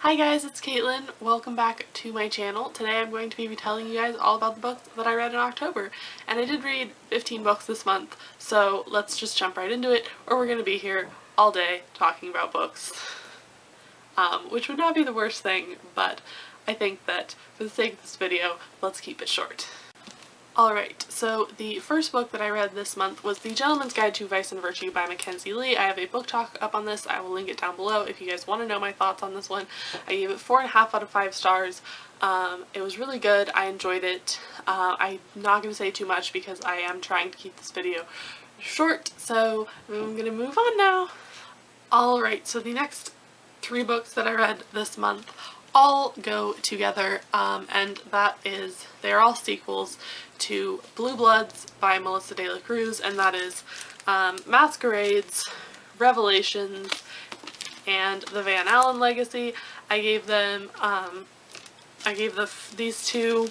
Hi guys, it's Caitlin. Welcome back to my channel. Today I'm going to be telling you guys all about the books that I read in October. And I did read 15 books this month, so let's just jump right into it, or we're going to be here all day talking about books. Which would not be the worst thing, but I think that for the sake of this video, let's keep it short. Alright, so the first book that I read this month was The Gentleman's Guide to Vice and Virtue by Mackenzie Lee. I have a book talk up on this. I will link it down below if you guys want to know my thoughts on this one. I gave it 4.5 out of 5 stars. It was really good. I enjoyed it. I'm not going to say too much because I am trying to keep this video short, so I'm going to move on now. Alright, so the next 3 books that I read this month all go together, and that is, they're all sequels to Blue Bloods by Melissa De La Cruz, and that is Masquerades, Revelations, and The Van Allen Legacy. I gave them, these two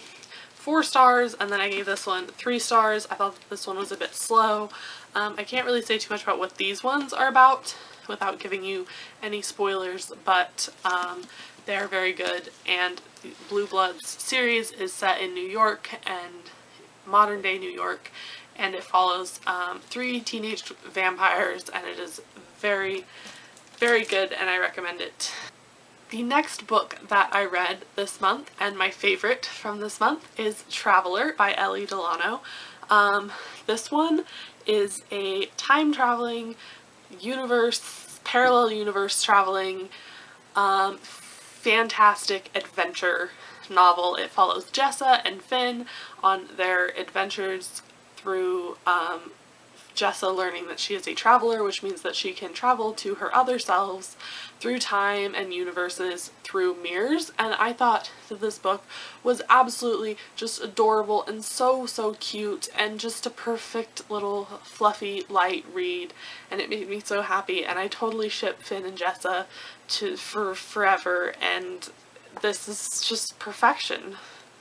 4 stars, and then I gave this one 3 stars. I thought that this one was a bit slow. I can't really say too much about what these ones are about without giving you any spoilers, but they're very good, and the Blue Bloods series is set in New York and modern day New York, and it follows 3 teenage vampires, and it is very, very good, and I recommend it. The next book that I read this month, and my favorite from this month, is Traveler by Ellie Delano. This one is a time-traveling universe, parallel universe traveling, fantastic adventure novel. It follows Jessa and Finn on their adventures through Jessa learning that she is a traveler, which means that she can travel to her other selves through time and universes through mirrors, and I thought that this book was absolutely just adorable and so cute and just a perfect little fluffy light read, and it made me so happy, and I totally ship Finn and Jessa for forever, and this is just perfection.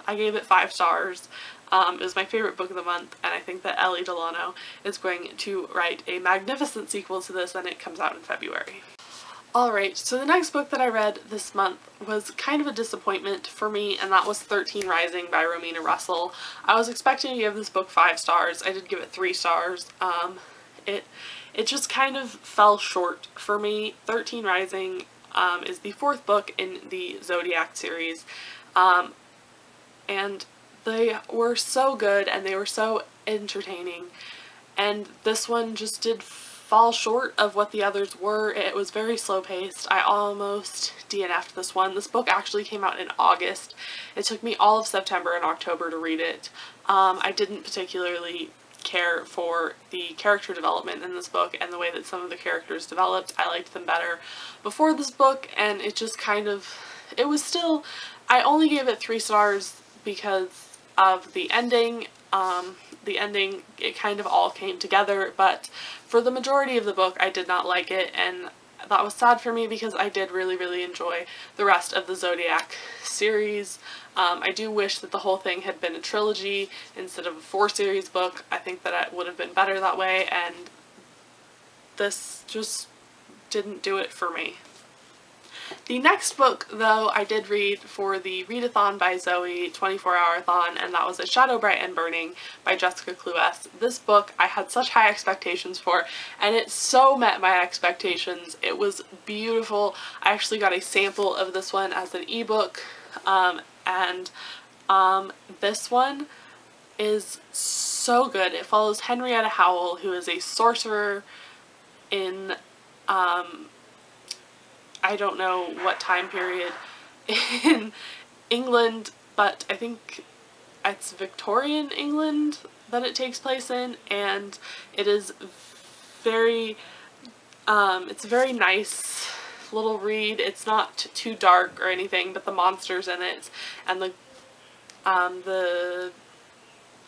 I gave it 5 stars. It was my favorite book of the month, and I think that Ellie Delano is going to write a magnificent sequel to this, and it comes out in February. Alright, so the next book that I read this month was kind of a disappointment for me, and that was 13 Rising by Romina Russell. I was expecting to give this book 5 stars. I did give it 3 stars. It just kind of fell short for me. 13 Rising is the 4th book in the Zodiac series, and they were so good and they were so entertaining, and this one just did fall short of what the others were. It was very slow paced. I almost DNF'd this one. This book actually came out in August. It took me all of September and October to read it. I didn't particularly care for the character development in this book and the way that some of the characters developed. I liked them better before this book, and it just kind of, it was still, I only gave it 3 stars because of the ending. It kind of all came together, but for the majority of the book I did not like it, and that was sad for me because I did really enjoy the rest of the Zodiac series. I do wish that the whole thing had been a trilogy instead of a 4-series book. I think that it would have been better that way, and this just didn't do it for me. The next book, though, I did read for the Readathon by Zoe 24-hour-thon, and that was A Shadow Bright and Burning by Jessica Cluess. This book I had such high expectations for, and it so met my expectations. It was beautiful. I actually got a sample of this one as an ebook, and this one is so good. It follows Henrietta Howell, who is a sorcerer in I don't know what time period in England, but I think it's Victorian England that it takes place in, and it is very, it's a very nice little read. It's not too dark or anything, but the monsters in it and the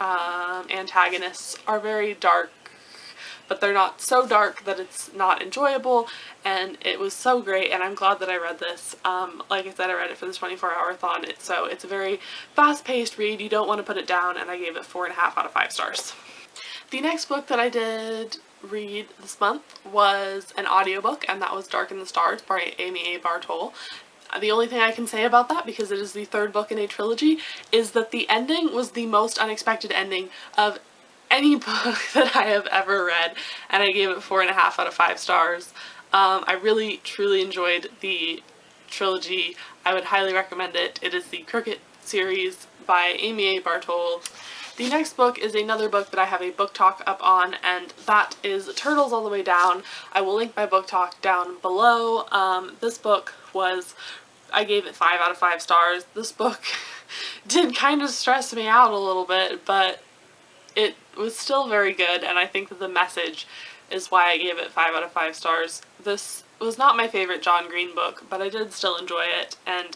antagonists are very dark, but they're not so dark that it's not enjoyable, and it was so great, and I'm glad that I read this. Like I said, I read it for the 24-hour-thon, so it's a very fast-paced read. You don't want to put it down, and I gave it 4.5 out of 5 stars. The next book that I did read this month was an audiobook, and that was Dark in the Stars by Amy A. Bartol. The only thing I can say about that, because it is the third book in a trilogy, is that the ending was the most unexpected ending of any book that I have ever read, and I gave it 4.5 out of 5 stars. I really, truly enjoyed the trilogy. I would highly recommend it. It is the Crooked series by Amy A. Bartol. The next book is another book that I have a book talk up on, and that is Turtles All the Way Down. I will link my book talk down below. This book was, I gave it 5 out of 5 stars. This book did kind of stress me out a little bit, but it was still very good, and I think that the message is why I gave it 5 out of 5 stars. This was not my favorite John Green book, but I did still enjoy it, and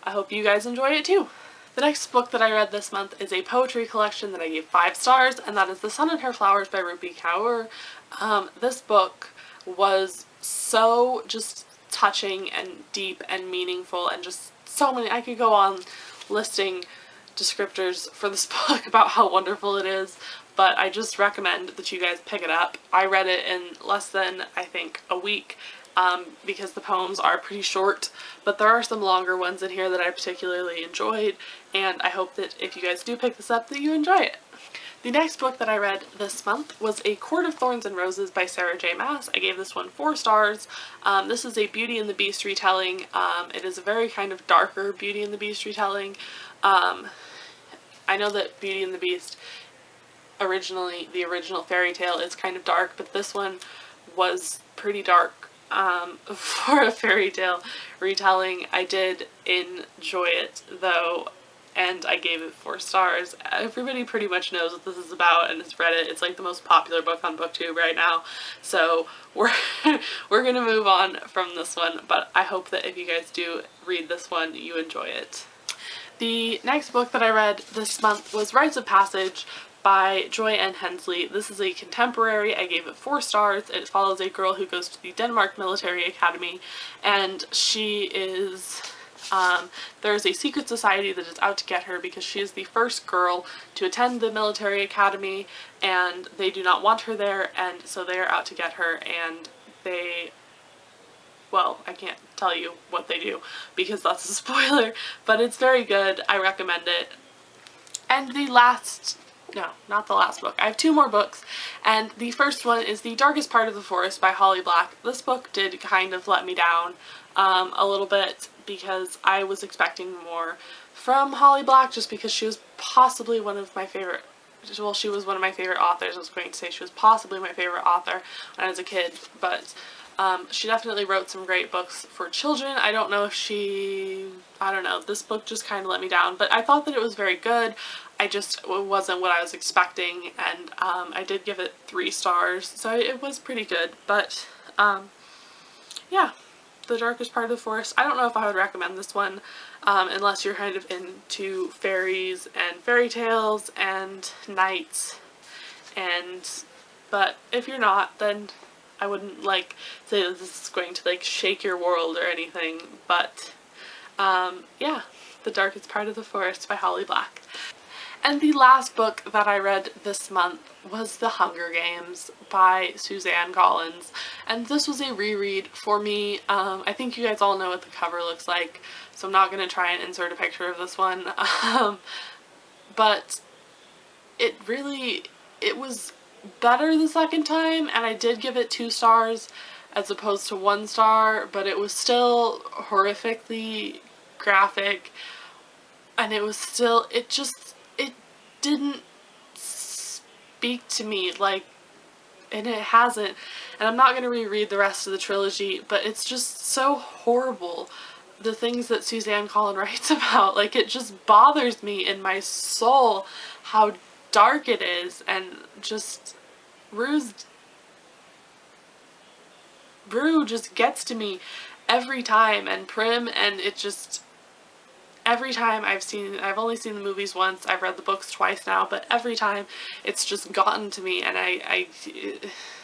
I hope you guys enjoy it too. The next book that I read this month is a poetry collection that I gave 5 stars, and that is The Sun and Her Flowers by Rupi Kaur. This book was so just touching and deep and meaningful, and just so many, I could go on listing descriptors for this book about how wonderful it is, but I just recommend that you guys pick it up. I read it in less than, I think, a week, because the poems are pretty short, but there are some longer ones in here that I particularly enjoyed, and I hope that if you guys do pick this up, that you enjoy it. The next book that I read this month was A Court of Thorns and Roses by Sarah J. Maas. I gave this one 4 stars. This is a Beauty and the Beast retelling. It is a very kind of darker Beauty and the Beast retelling. I know that Beauty and the Beast, originally, the original fairy tale is kind of dark, but this one was pretty dark for a fairy tale retelling. I did enjoy it though, and I gave it 4 stars. Everybody pretty much knows what this is about and has read it. It's like the most popular book on BookTube right now, so we're gonna move on from this one, but I hope that if you guys do read this one, you enjoy it. The next book that I read this month was Rites of Passage by Joy N. Hensley. This is a contemporary. I gave it 4 stars. It follows a girl who goes to the Denmark Military Academy, and she is, there's a secret society that is out to get her because she is the first girl to attend the military academy, and they do not want her there, and so they are out to get her, and they, well, I can't tell you what they do because that's a spoiler, but it's very good. I recommend it. And the last, no, not the last book. I have 2 more books, and the first one is The Darkest Part of the Forest by Holly Black. This book did kind of let me down a little bit because I was expecting more from Holly Black, just because she was possibly one of my favorite, well, she was one of my favorite authors. I was going to say she was possibly my favorite author when I was a kid, but she definitely wrote some great books for children. I don't know if she, I don't know, this book just kind of let me down, but I thought that it was very good. It wasn't what I was expecting, and I did give it 3 stars, so it was pretty good, but yeah, The Darkest Part of the Forest. I don't know if I would recommend this one unless you're kind of into fairies and fairy tales and knights, but if you're not, then I wouldn't like say that this is going to like shake your world or anything, but yeah, The Darkest Part of the Forest by Holly Black. And the last book that I read this month was The Hunger Games by Suzanne Collins, and this was a reread for me. I think you guys all know what the cover looks like, so I'm not going to try and insert a picture of this one, but it was better the second time, and I did give it 2 stars as opposed to 1 star, but it was still horrifically graphic, and it was still, it didn't speak to me, like, and it hasn't, and I'm not going to reread the rest of the trilogy, but it's just so horrible, the things that Suzanne Collins writes about. Like, it just bothers me in my soul how dark it is, and just Rue just gets to me every time, and Prim, and it just, every time I've only seen the movies once, I've read the books twice now, but every time it's just gotten to me, and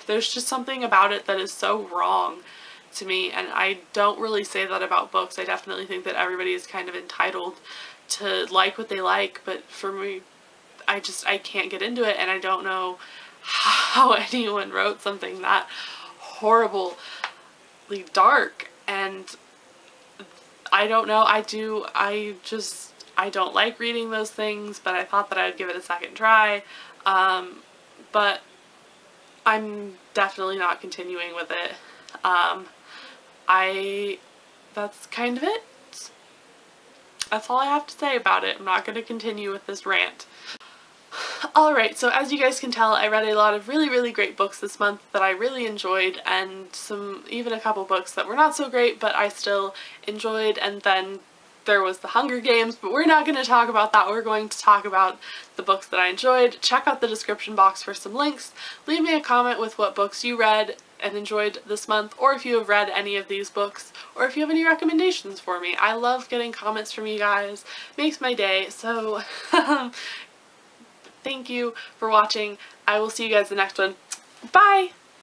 there's just something about it that is so wrong to me, and I don't really say that about books. I definitely think that everybody is kind of entitled to like what they like, but for me, I can't get into it, and I don't know how anyone wrote something that horribly dark, and I don't know. I don't like reading those things, but I thought that I'd give it a second try. But I'm definitely not continuing with it. That's kind of it. That's all I have to say about it. I'm not going to continue with this rant. Alright, so as you guys can tell, I read a lot of really, really great books this month that I really enjoyed, and even a couple books that were not so great, but I still enjoyed, and then there was the Hunger Games, but we're not going to talk about that. We're going to talk about the books that I enjoyed. Check out the description box for some links. Leave me a comment with what books you read and enjoyed this month, or if you have read any of these books, or if you have any recommendations for me. I love getting comments from you guys. It makes my day, so thank you for watching. I will see you guys in the next one. Bye!